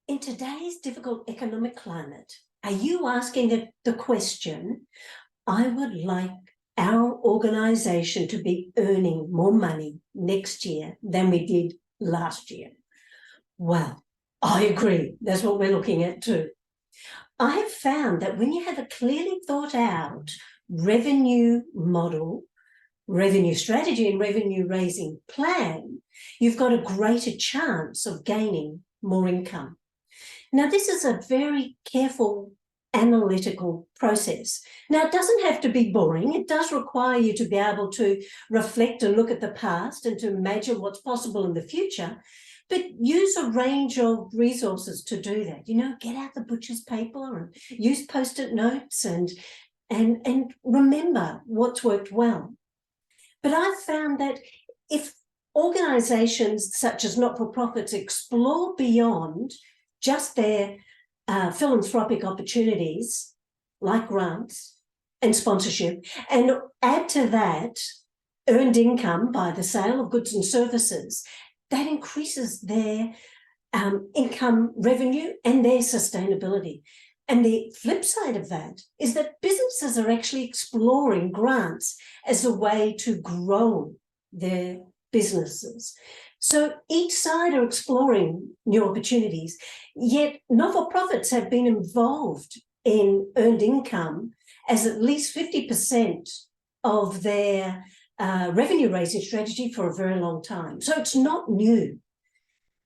In today's difficult economic climate, are you asking the question, I would like our organisation to be earning more money next year than we did last year? Well, I agree. That's what we're looking at too. I have found that when you have a clearly thought out revenue model, revenue strategy and revenue raising plan, you've got a greater chance of gaining more income. Now, this is a very careful analytical process. Now, it doesn't have to be boring. It does require you to be able to reflect and look at the past and to imagine what's possible in the future, but use a range of resources to do that. You know, get out the butcher's paper and use post-it notes and remember what's worked well. But I've found that if organisations such as not-for-profits explore beyond just their philanthropic opportunities like grants and sponsorship, and add to that earned income by the sale of goods and services, that increases their income revenue and their sustainability. And the flip side of that is that businesses are actually exploring grants as a way to grow their businesses. So each side are exploring new opportunities, yet not-for-profits have been involved in earned income as at least 50% of their revenue raising strategy for a very long time. So it's not new.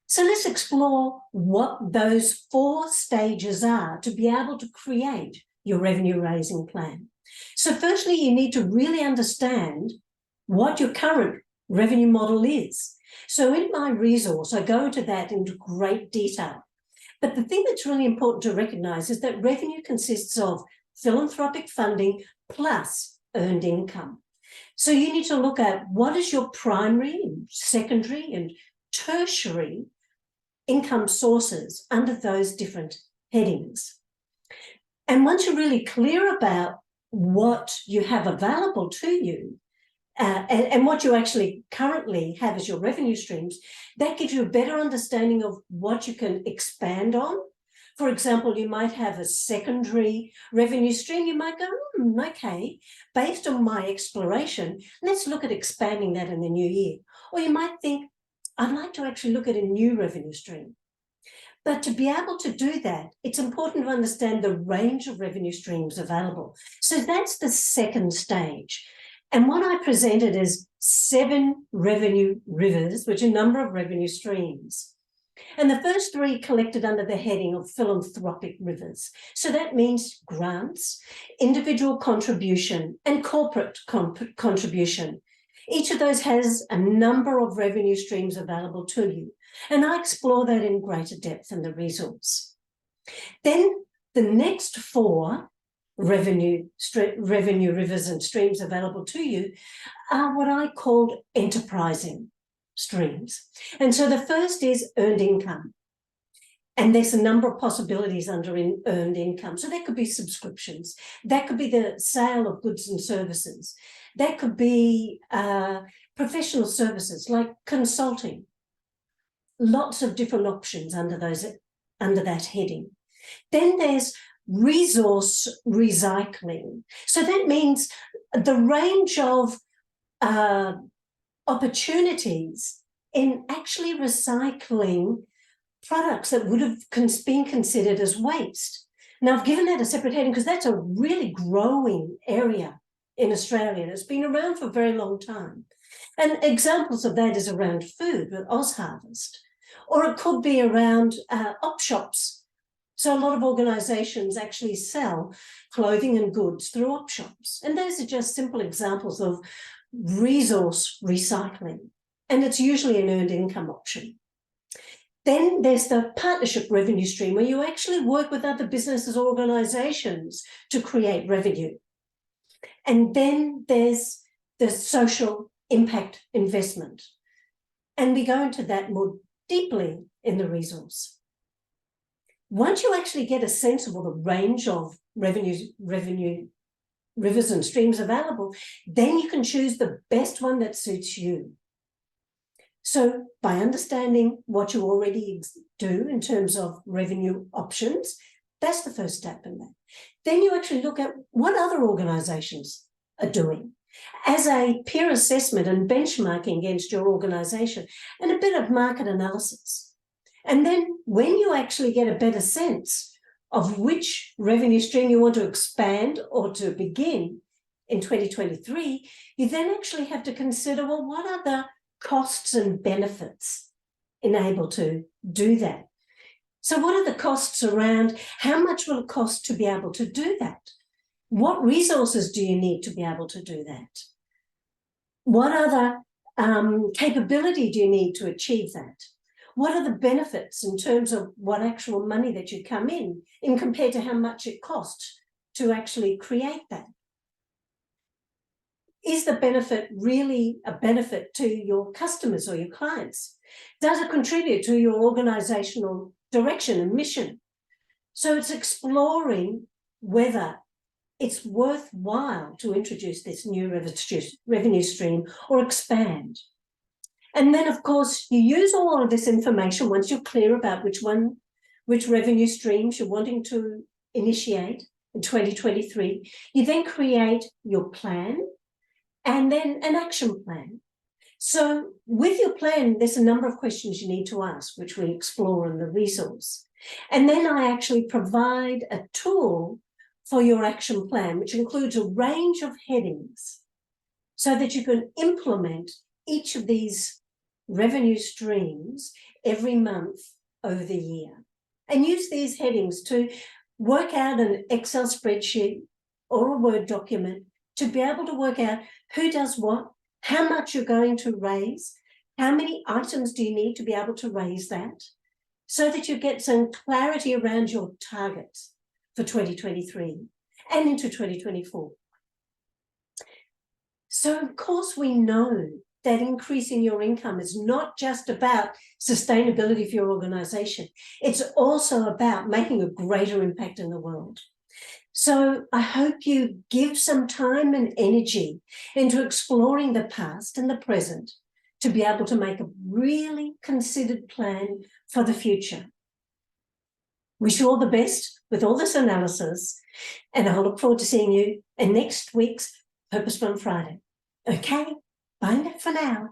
So let's explore what those 4 stages are to be able to create your revenue raising plan. So firstly, you need to really understand what your current revenue model is. So in my resource, I go into that into great detail. But the thing that's really important to recognize is that revenue consists of philanthropic funding plus earned income. So you need to look at what is your primary and secondary and tertiary income sources under those different headings. And once you're really clear about what you have available to you, and what you actually currently have as your revenue streams, that gives you a better understanding of what you can expand on. For example, you might have a secondary revenue stream. You might go, okay, based on my exploration, let's look at expanding that in the new year. Or you might think, I'd like to actually look at a new revenue stream. But to be able to do that, it's important to understand the range of revenue streams available. So that's the second stage. And what I presented is 7 revenue rivers, which are a number of revenue streams. And the first 3 collected under the heading of philanthropic rivers. So that means grants, individual contribution, and corporate contribution. Each of those has a number of revenue streams available to you. And I explore that in greater depth in the resource. Then the next 4 revenue rivers and streams available to you are what I called enterprising streams. And so the first is earned income. And there's a number of possibilities under earned income. So that could be subscriptions. That could be the sale of goods and services. That could be professional services like consulting. Lots of different options under that heading. Then there's resource recycling. So that means the range of opportunities in actually recycling products that would have been considered as waste. Now, I've given that a separate heading because that's a really growing area in Australia. It's been around for a very long time. And examples of that is around food with OzHarvest, or it could be around op shops. So a lot of organisations actually sell clothing and goods through op shops. And those are just simple examples of resource recycling. And it's usually an earned income option. Then there's the partnership revenue stream, where you actually work with other businesses or organisations to create revenue. And then there's the social impact investment. And we go into that more deeply in the resource. Once you actually get a sense of the range of revenue rivers and streams available, then you can choose the best one that suits you. So by understanding what you already do in terms of revenue options, that's the first step in that. Then you actually look at what other organisations are doing as a peer assessment and benchmarking against your organisation, and a bit of market analysis. And then when you actually get a better sense of which revenue stream you want to expand or to begin in 2023, you then actually have to consider, well, what are the costs and benefits enabled to do that? So what are the costs around? How much will it cost to be able to do that? What resources do you need to be able to do that? What other capability do you need to achieve that? What are the benefits in terms of what actual money that you come in compared to how much it costs to actually create that? Is the benefit really a benefit to your customers or your clients? Does it contribute to your organizational direction and mission? So it's exploring whether it's worthwhile to introduce this new revenue stream or expand. And then, of course, you use all of this information once you're clear about which revenue streams you're wanting to initiate in 2023. You then create your plan and then an action plan. So with your plan, there's a number of questions you need to ask, which we explore in the resource. And then I actually provide a tool for your action plan, which includes a range of headings so that you can implement each of these revenue streams every month over the year. And use these headings to work out an Excel spreadsheet or a Word document to be able to work out who does what, how much you're going to raise, how many items do you need to be able to raise that, so that you get some clarity around your targets for 2023 and into 2024. So, of course, we know that increasing your income is not just about sustainability for your organisation. It's also about making a greater impact in the world. So I hope you give some time and energy into exploring the past and the present to be able to make a really considered plan for the future. Wish you all the best with all this analysis, and I look forward to seeing you in next week's Purposeful Friday. Okay, bye for now.